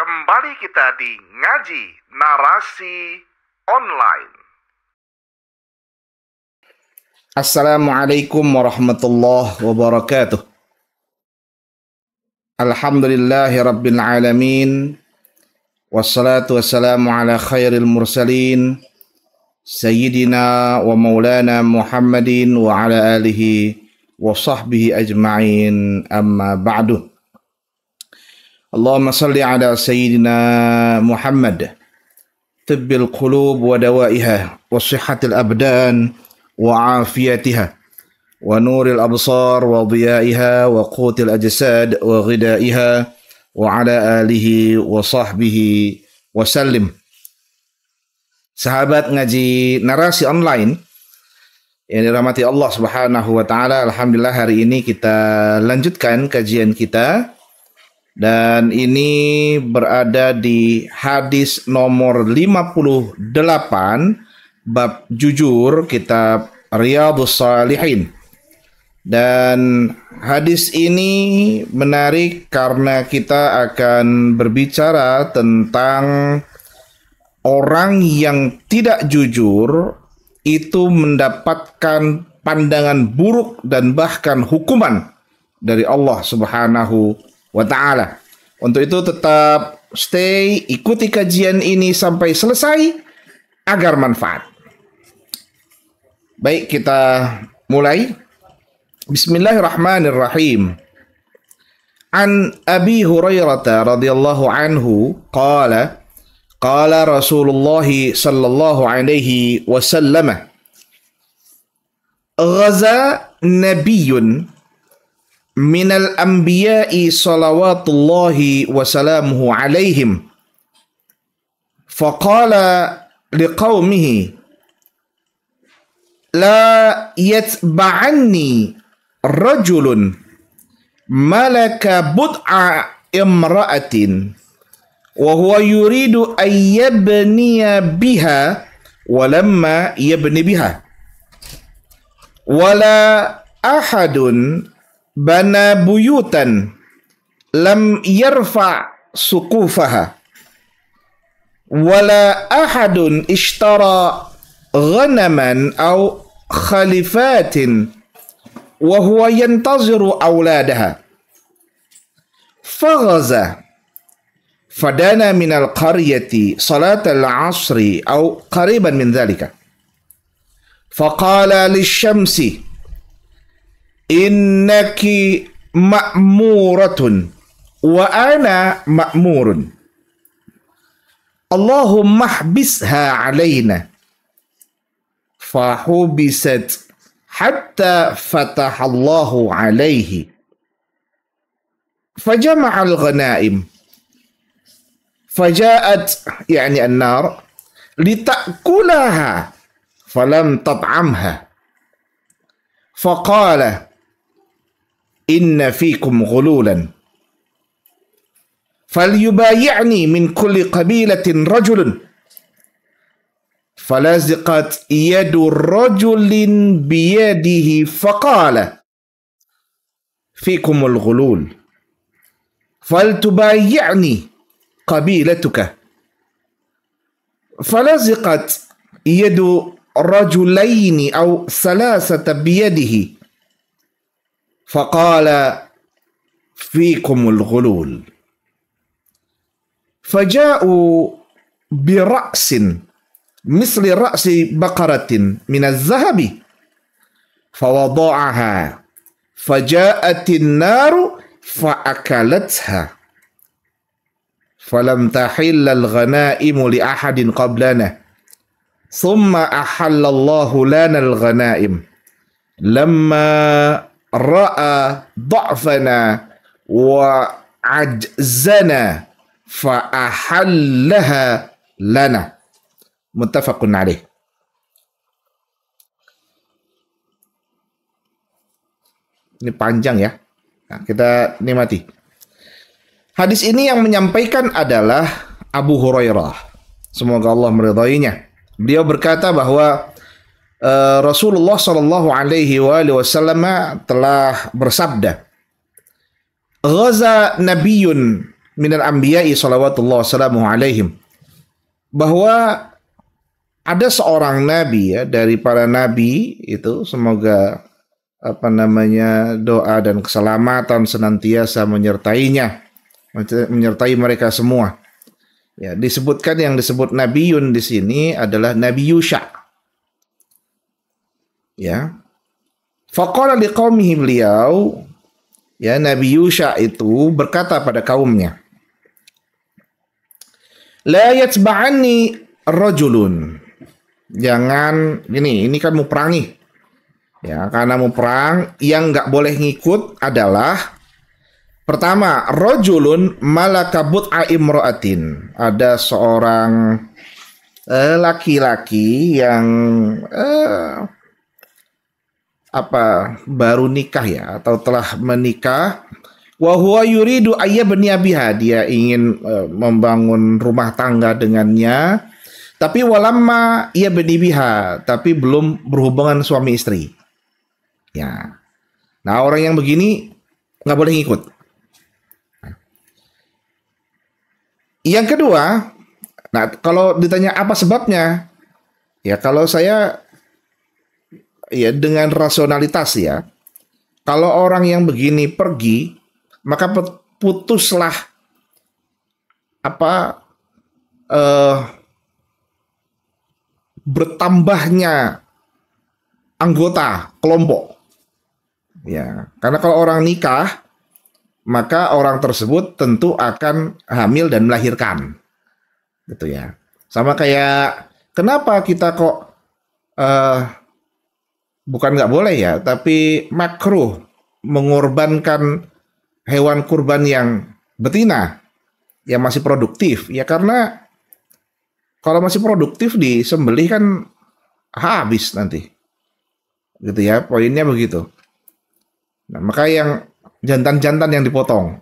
Kembali kita di Ngaji Narasi Online. Assalamualaikum warahmatullahi wabarakatuh. Alhamdulillahi rabbil alamin. Wassalatu wassalamu ala khairil mursalin Sayyidina wa maulana Muhammadin wa ala alihi wa sahbihi ajma'in, amma ba'du. Allahumma salli ala Sayyidina Muhammad tibbil qulub wa dawaiha wa sihhatil abdan wa afiyatiha wa nuril absar wa dhiyaiha wa qutil ajsad wa ghidaiha wa ala alihi wa sahbihi wa sallim. Sahabat ngaji narasi online yang dirahmati Allah Subhanahu wa taala, alhamdulillah hari ini kita lanjutkan kajian kita. Dan ini berada di hadis nomor 58 bab jujur, kitab Riyadhus Shalihin. Dan hadis ini menarik karena kita akan berbicara tentang orang yang tidak jujur itu mendapatkan pandangan buruk dan bahkan hukuman dari Allah Subhanahu wa ta'ala. Untuk itu tetap stay, ikuti kajian ini sampai selesai agar manfaat. Baik, kita mulai. Bismillahirrahmanirrahim. An Abi Hurairah radhiyallahu anhu qala qala Rasulullah sallallahu alaihi wasallam ghaza nabiyyun minal anbiya'i salawatullahi wa salamuhu alaihim faqala liqaumihi la yatba'anni rajulun malaka bud'a imra'atin wa huwa yuridu an yabniya biha wa lamma yabni biha wala ahadun bana buyutan lam yarfa suqufaha wala ahadun ishtara ghanaman aw khalifatin wa huwa yantaziru awladaha faghaza fadana min al-qaryati salat al-'asri aw qariban min dhalika faqala lish-shamsi innaki ma'muratun wa ana ma'murun Allahumma hbisha alaina fahubisat hatta fataha Allahu alaihi fajama'a al-ghanaim faja'at yani an-nar litakulaha falam tat'amha faqala inna fikum ghululan falyubayi'ni min kulli qabilatin rajulun falaziqat yadu rajulin biyadihi faqala fikumul ghulul faltubayi'ni qabilatuka falaziqat yadu rajulaini aw salasata biyadihi فقال فيكم الغلول فجاءوا برأس مثل رأس بقرة من الذهب فوضعها فجاءت النار فأكلتها فلم تحل الغنائم لأحد قبلنا ثم أحل الله لنا الغنائم لما ra'a dha'fana wa ajzana fa ahallaha lana. Muttafaqun alaih. Ini panjang ya. Nah, kita nikmati. Hadis ini yang menyampaikan adalah Abu Hurairah. Semoga Allah meridainya. Beliau berkata bahwa Rasulullah Shallallahu Alaihi Wasallam telah bersabda, "Ghaza Nabiyyun minal anbiya'i salawatullah salamuhu alaihim, bahwa ada seorang nabi ya dari para nabi itu, semoga doa dan keselamatan senantiasa menyertainya, menyertai mereka semua. Ya, disebutkan yang disebut nabiyun di sini adalah Nabi Yusha. Ya. Faqala liqaumihi, beliau ya Nabi Yusha itu berkata pada kaumnya, la yatba'anni rajulun. Jangan ini kan mau perang nih. Ya, karena mau perang, yang nggak boleh ngikut adalah pertama, rajulun malakabut imra'atin. Ada seorang laki-laki yang baru nikah ya, atau telah menikah. Wa huwa yuridu ayyabni biha, dia ingin membangun rumah tangga dengannya. Tapi walamma yabni biha, tapi belum berhubungan suami istri. Ya. Nah, orang yang begini nggak boleh ngikut. Yang kedua, nah kalau ditanya apa sebabnya, ya kalau saya ya dengan rasionalitas ya, kalau orang yang begini pergi, maka putuslah bertambahnya anggota kelompok. Ya, karena kalau orang nikah, maka orang tersebut tentu akan hamil dan melahirkan, gitu ya. Sama kayak kenapa kita kok bukan nggak boleh ya, tapi makruh mengorbankan hewan kurban yang betina yang masih produktif, ya karena kalau masih produktif disembelih kan habis nanti, gitu ya. Poinnya begitu. Nah, maka yang jantan-jantan yang dipotong.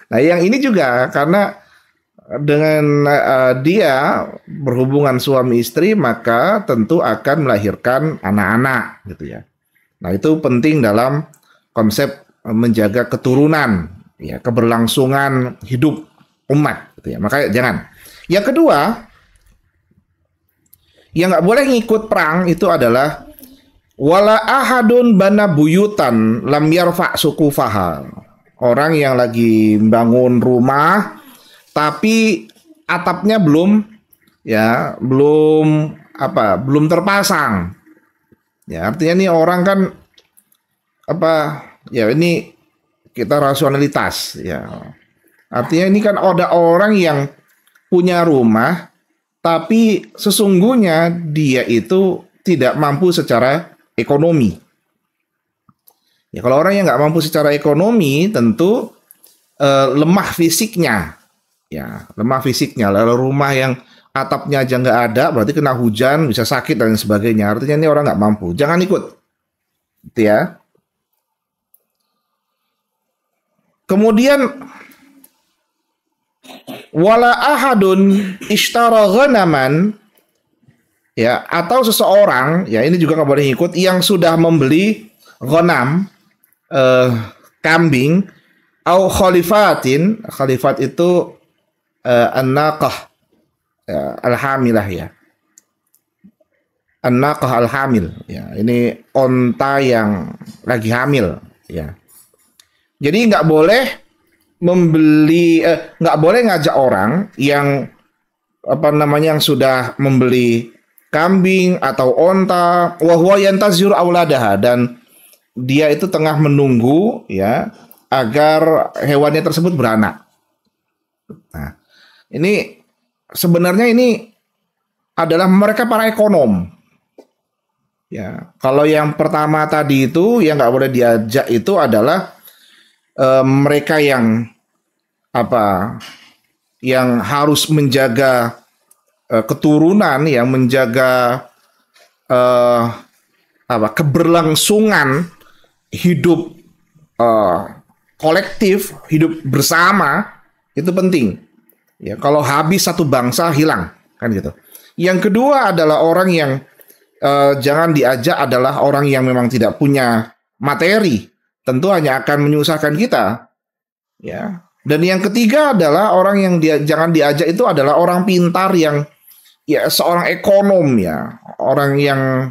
Nah, yang ini juga karena dengan dia berhubungan suami istri, maka tentu akan melahirkan anak-anak, gitu ya. Nah, itu penting dalam konsep menjaga keturunan, ya, keberlangsungan hidup umat, gitu ya. Maka jangan. Yang kedua, yang nggak boleh ngikut perang itu adalah wala ahadun bana buyutan lam yarfa sukufaha. Orang yang lagi bangun rumah tapi atapnya belum terpasang. Ya, artinya nih orang kan ini kita rasionalitas ya. Artinya ini kan ada orang yang punya rumah tapi sesungguhnya dia itu tidak mampu secara ekonomi. Ya, kalau orang yang nggak mampu secara ekonomi tentu lemah fisiknya. Ya, lemah fisiknya. Lalu rumah yang atapnya aja nggak ada, berarti kena hujan bisa sakit dan sebagainya. Artinya ini orang nggak mampu. Jangan ikut. Gitu ya. Kemudian wala ahadun ishtara ghanaman, ya, atau seseorang, ya ini juga nggak boleh ikut, yang sudah membeli ghanam, kambing, au khalifatin, khalifat itu an-naqah al-hamilah ya, an-naqah al-hamil, ya, ini onta yang lagi hamil, ya. Jadi nggak boleh membeli, nggak boleh ngajak orang yang yang sudah membeli kambing atau onta, wa huwa yantazir auladaha, dan dia itu tengah menunggu ya agar hewannya tersebut beranak. Nah, ini sebenarnya ini adalah mereka para ekonom. Ya, kalau yang pertama tadi itu yang nggak boleh diajak itu adalah mereka yang yang harus menjaga keturunan, yang menjaga keberlangsungan hidup kolektif, hidup bersama, itu penting. Ya, kalau habis satu bangsa hilang, kan gitu. Yang kedua adalah orang yang jangan diajak adalah orang yang memang tidak punya materi, tentu hanya akan menyusahkan kita. Ya. Dan yang ketiga adalah orang yang jangan diajak itu adalah orang pintar yang ya seorang ekonom ya, orang yang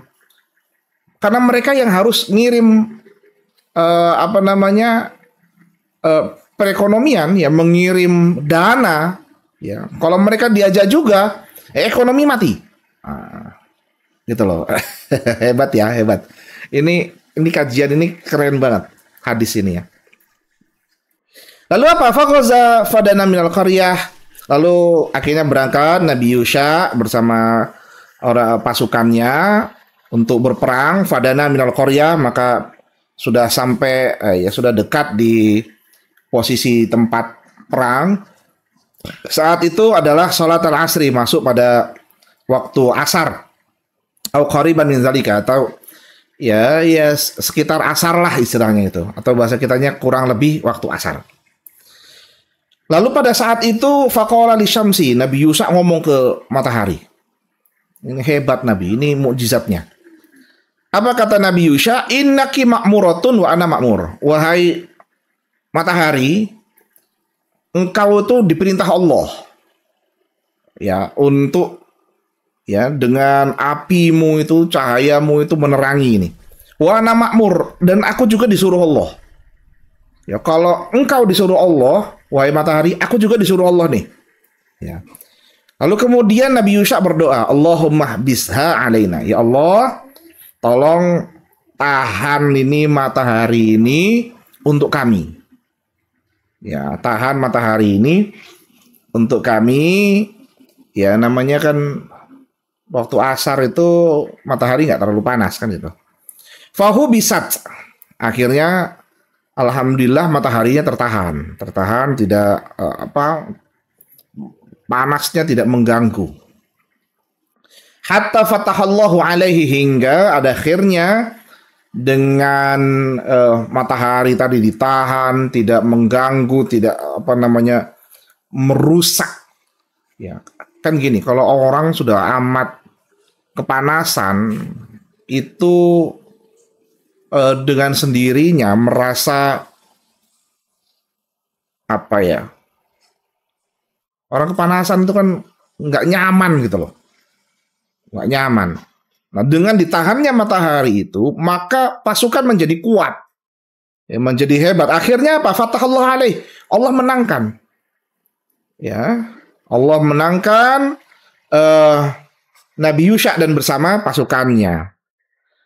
karena mereka yang harus ngirim apa namanya perekonomian ya, mengirim dana ya. Kalau mereka diajak juga, ekonomi mati. Gitu loh. Hebat ya, hebat. Ini kajian ini keren banget hadis ini ya. Lalu apa? Fakoza fadana minal qaryah. Lalu akhirnya berangkat Nabi Yusha bersama orang pasukannya untuk berperang. Fadana minal qaryah, maka sudah sampai ya sudah dekat di posisi tempat perang. Saat itu adalah salat al-asri, masuk pada waktu asar. Au qariban min zalika, atau ya sekitar asar lah istilahnya itu, atau bahasa kitanya kurang lebih waktu asar. Lalu pada saat itu faqala li syamsi, Nabi Yusha ngomong ke matahari. Ini hebat Nabi, ini mukjizatnya. Apa kata Nabi Yusha? Innaki ma'muratun wa ana ma'mur. Wahai matahari, engkau itu diperintah Allah ya untuk ya dengan apimu itu, cahayamu itu menerangi ini. Wa ana ma'mur, dan aku juga disuruh Allah. Ya kalau engkau disuruh Allah, wahai matahari, aku juga disuruh Allah nih. Ya. Lalu kemudian Nabi Yusha berdoa, Allahumma bisha alaina. Ya Allah, tolong tahan ini matahari ini untuk kami. Ya, tahan matahari ini untuk kami. Ya, namanya kan waktu asar itu matahari nggak terlalu panas kan itu. Fahu bisat. Akhirnya alhamdulillah mataharinya tertahan, tidak panasnya tidak mengganggu. Hatta fatahallahu alaihi, hingga ada akhirnya dengan matahari tadi ditahan, tidak mengganggu, tidak merusak. Ya, kan gini, kalau orang sudah amat kepanasan itu dengan sendirinya merasa orang kepanasan itu kan nggak nyaman gitu loh, nggak nyaman. Nah, dengan ditahannya matahari itu, maka pasukan menjadi kuat, ya, menjadi hebat. Akhirnya apa? Fatahallahu alaih, Allah menangkan, ya, Allah menangkan Nabi Yusha dan bersama pasukannya.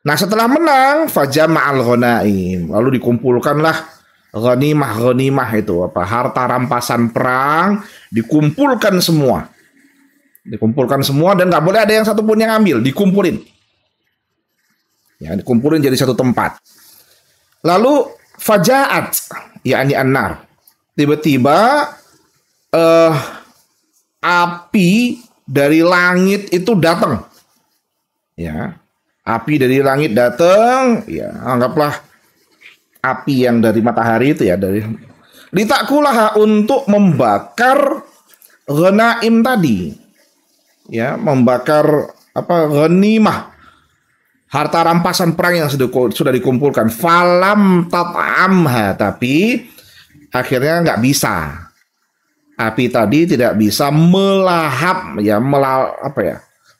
Nah, setelah menang, fajama'al ghanaim, lalu dikumpulkanlah ghanimah itu, harta rampasan perang, dikumpulkan semua dan nggak boleh ada yang satupun yang ambil, dikumpulin jadi satu tempat. Lalu fajaat, yakni an-nar, tiba-tiba api dari langit itu datang, ya. Api dari langit datang, ya anggaplah api yang dari matahari itu ya, dari litakulah, untuk membakar ghanaim tadi, ya, membakar ghanimah, harta rampasan perang yang sudah dikumpulkan. Falam tat'amha, tapi akhirnya nggak bisa. Api tadi tidak bisa melahap, ya,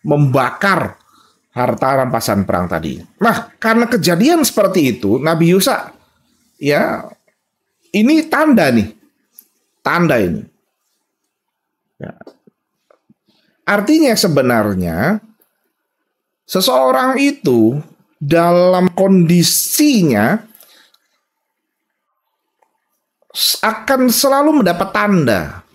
membakar harta rampasan perang tadi. Nah, karena kejadian seperti itu, Nabi Yusha, ya, ini tanda ini. Ya. Artinya sebenarnya seseorang itu dalam kondisinya akan selalu mendapat tanda,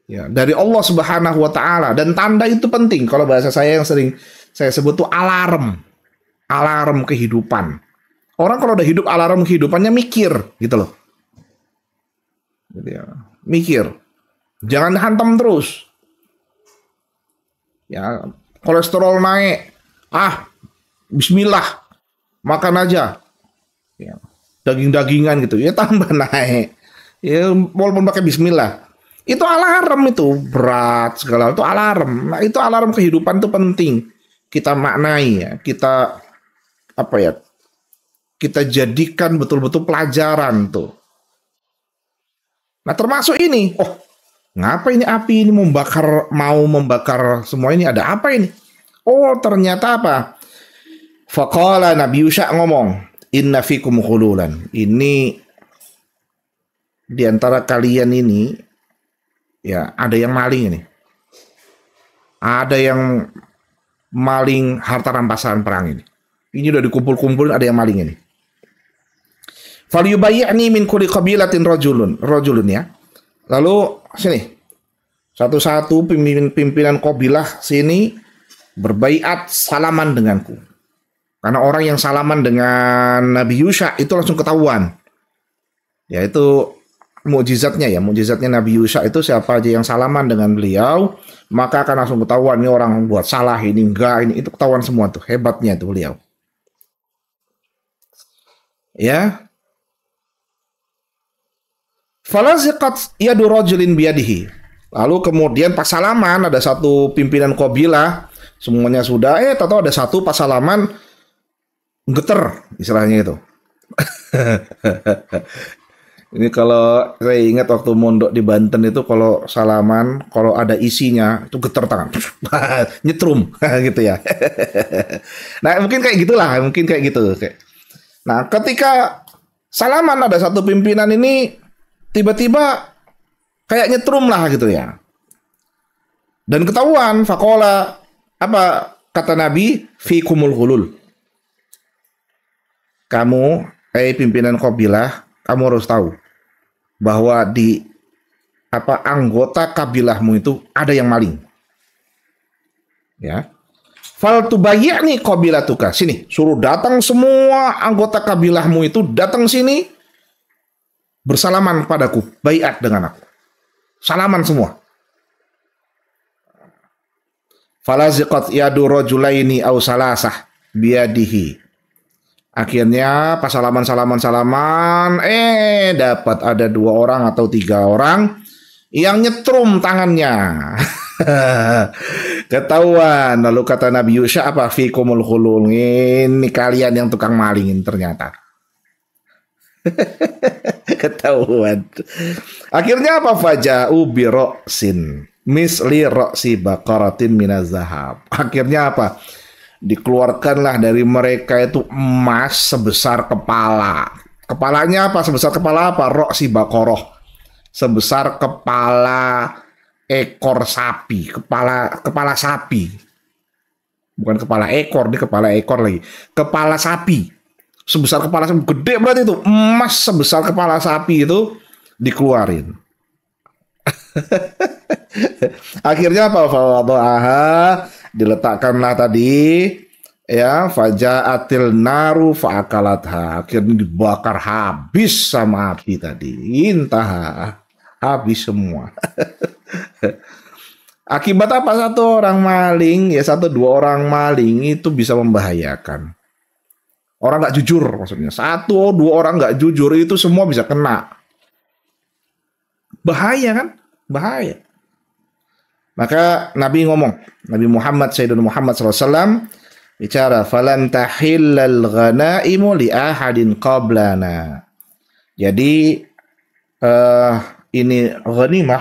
ya, dari Allah Subhanahu wa taala, dan tanda itu penting. Kalau bahasa saya yang sering saya sebut tuh alarm kehidupan. Orang kalau udah hidup, alarm kehidupannya mikir gitu loh. Gitu ya. Mikir. Jangan hantam terus. Ya, kolesterol naik. Bismillah. Makan aja. Ya, daging-dagingan gitu. Ya tambah naik. Ya, walaupun pakai bismillah. Itu alarm, itu berat segala, itu alarm. Nah, itu alarm kehidupan itu penting. Kita maknai, ya, kita kita jadikan betul-betul pelajaran tuh. Nah, termasuk ini. Oh, ngapa ini api ini mau membakar semua ini? Ada apa ini? Oh, ternyata apa? Faqala Nabi Yusha ngomong, inna fikum khululan. Ini di antara kalian ini ya ada yang maling ini. Ada yang maling harta rampasan perang ini. Ini udah dikumpul-kumpulin, ada yang maling ini. Falyubayyi'ni min kulli qabilatin rajulun ya. Lalu sini. Satu-satu pimpinan kabilah sini berbaiat salaman denganku. Karena orang yang salaman dengan Nabi Yusha itu langsung ketahuan. Yaitu mukjizatnya ya, mukjizatnya Nabi Yusha itu siapa aja yang salaman dengan beliau, maka akan langsung ketahuan ini orang buat salah, ini enggak, ini itu ketahuan semua tuh, hebatnya tuh beliau. Ya. Falaziqat yadu rajulin biyadihi. Lalu kemudian pas salaman ada satu pimpinan kabilah, semuanya sudah, tahu ada satu pas salaman geter istilahnya itu. Ini kalau saya ingat waktu mondok di Banten itu kalau salaman, kalau ada isinya itu geter tangan, nyetrum gitu ya. Nah mungkin kayak gitulah, mungkin kayak gitu. Nah ketika salaman ada satu pimpinan ini tiba-tiba kayak nyetrum lah gitu ya. Dan ketahuan, faqala apa kata Nabi, fikumul hulul. Kamu, pimpinan kabilah, kamu harus tahu bahwa di anggota kabilahmu itu ada yang maling. Ya. Fal tubayyi'ni qabilatuka. Sini, suruh datang semua anggota kabilahmu itu datang sini bersalaman padaku, baiat dengan aku. Salaman semua. Falaziqat yadu rajulaini aw salasah biyadihi. Akhirnya pas salaman dapat ada 2 orang atau 3 orang yang nyetrum tangannya. Ketahuan. Lalu kata Nabi Yusha apa? Fikumul khulul. Ini kalian yang tukang malingin ternyata. Ketahuan. Akhirnya apa? Faja'u bi ra'sin misli ra'si baqaratin minaz zahab. Akhirnya apa? Dikeluarkanlah dari mereka itu emas sebesar kepala. Kepalanya apa? Sebesar kepala apa? Ra'si baqarah. Sebesar kepala ekor sapi, kepala sapi. Bukan kepala ekor, ini kepala ekor lagi. Kepala sapi. Sebesar kepala sapi, gede berarti itu. Emas sebesar kepala sapi itu dikeluarin. Akhirnya apa? Fawadha'aha, diletakkanlah tadi ya, faja'atil naru fa'akalatha. Akhirnya dibakar habis sama api tadi. Intah, habis semua. Akibat apa? 1 orang maling ya, 1-2 orang maling itu bisa membahayakan. Orang nggak jujur maksudnya. 1-2 orang nggak jujur itu semua bisa kena. Bahaya kan? Bahaya. Maka Nabi ngomong, Nabi Muhammad Sayyidina Muhammad SAW bicara, falan tahillal ghanaimu li ahadin qablana. Jadi ini ghanimah,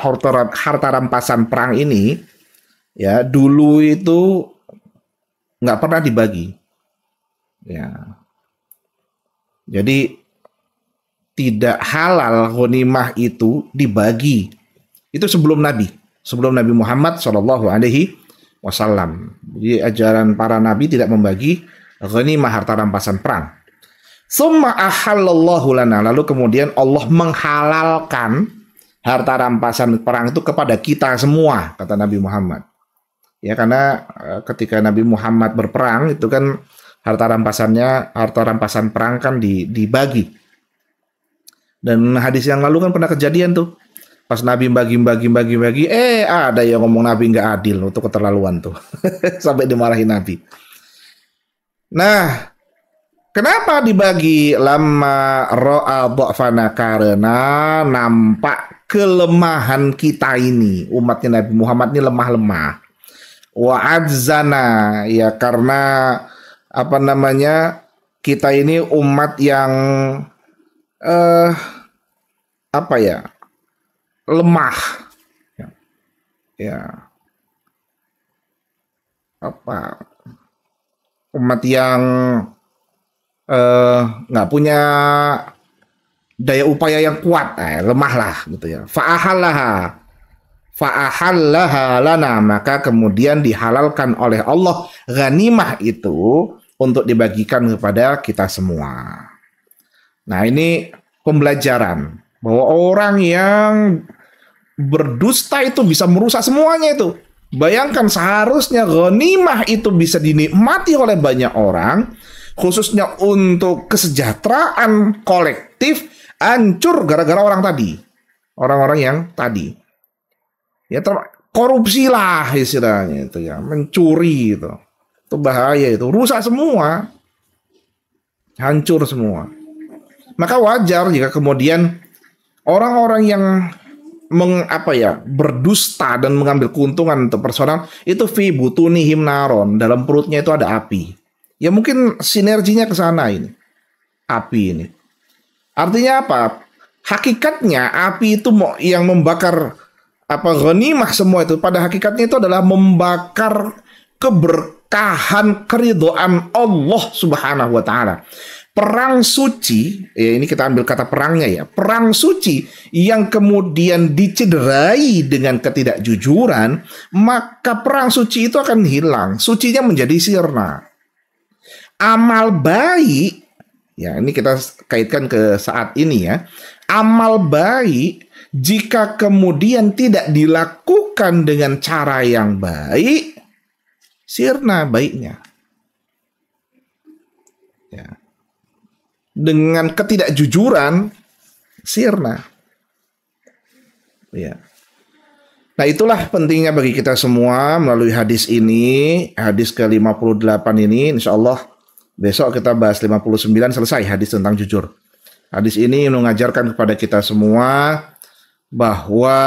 harta rampasan perang ini ya dulu itu nggak pernah dibagi. Ya. Jadi tidak halal ghanimah itu dibagi. Itu sebelum Nabi Muhammad Shallallahu Alaihi Wasallam. Jadi ajaran para nabi tidak membagi ghanimah, harta rampasan perang. Summa ahallallahu lana, lalu kemudian Allah menghalalkan harta rampasan perang itu kepada kita semua, kata Nabi Muhammad. Ya, karena ketika Nabi Muhammad berperang itu kan harta rampasan perang kan dibagi. Dan hadis yang lalu kan pernah kejadian tuh. Pas Nabi bagi, ada yang ngomong Nabi nggak adil, untuk keterlaluan tuh. Sampai dimarahin Nabi. Nah, kenapa dibagi? Lama ro'a dha'fana, karena nampak kelemahan kita ini. Umatnya Nabi Muhammad ini lemah-lemah. Wa adzana, ya karena kita ini umat yang lemah. Ya, ya. Apa? Umat yang nggak punya daya upaya yang kuat, lemah lah gitu ya. Fa'ahallaha lana, maka kemudian dihalalkan oleh Allah ghanimah itu untuk dibagikan kepada kita semua. Nah, ini pembelajaran bahwa orang yang berdusta itu bisa merusak semuanya itu. Bayangkan seharusnya ghanimah itu bisa dinikmati oleh banyak orang, khususnya untuk kesejahteraan kolektif, hancur gara-gara orang tadi. Orang-orang yang tadi. Ya korupsi lah istilahnya itu ya, mencuri itu. Itu bahaya itu, rusak semua. Hancur semua. Maka wajar jika kemudian orang-orang yang berdusta dan mengambil keuntungan untuk personal itu fi butunihim naron, dalam perutnya itu ada api. Ya mungkin sinerginya ke sana ini. Api ini. Artinya apa? Hakikatnya api itu yang membakar ghanimah semua itu pada hakikatnya itu adalah membakar keberkahan, keridhaan Allah Subhanahu wa taala. Perang suci, ya ini kita ambil kata perangnya ya. Perang suci yang kemudian dicederai dengan ketidakjujuran, maka perang suci itu akan hilang, sucinya menjadi sirna. Amal baik, ya ini kita kaitkan ke saat ini ya. Amal baik jika kemudian tidak dilakukan dengan cara yang baik, sirna baiknya. Ya. Dengan ketidakjujuran, sirna. Ya. Nah, itulah pentingnya bagi kita semua melalui hadis ini, hadis ke-58 ini, insya Allah besok kita bahas 59 selesai hadis tentang jujur. Hadis ini mengajarkan kepada kita semua bahwa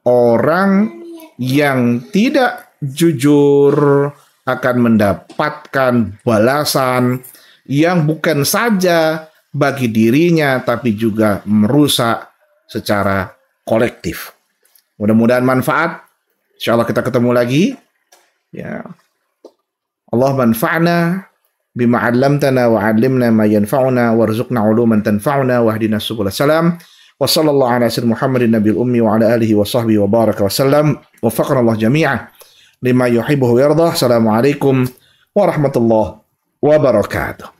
orang yang tidak jujur akan mendapatkan balasan yang bukan saja bagi dirinya tapi juga merusak secara kolektif. Mudah-mudahan manfaat. Insyaallah kita ketemu lagi. Ya. Allah manfa'na bima 'allamtana wa 'allimna ma yanfa'una warzuqna 'uluman tanfa'una wahdina subul salam. Wa sallallahu ala sayyidina Muhammadin nabiyil ummi wa ala alihi wa sahbihi wa baraka wa sallam. Waffaqana Allah jami'an lima yuhibbu wa yardah. Assalamualaikum warahmatullahi wabarakatuh.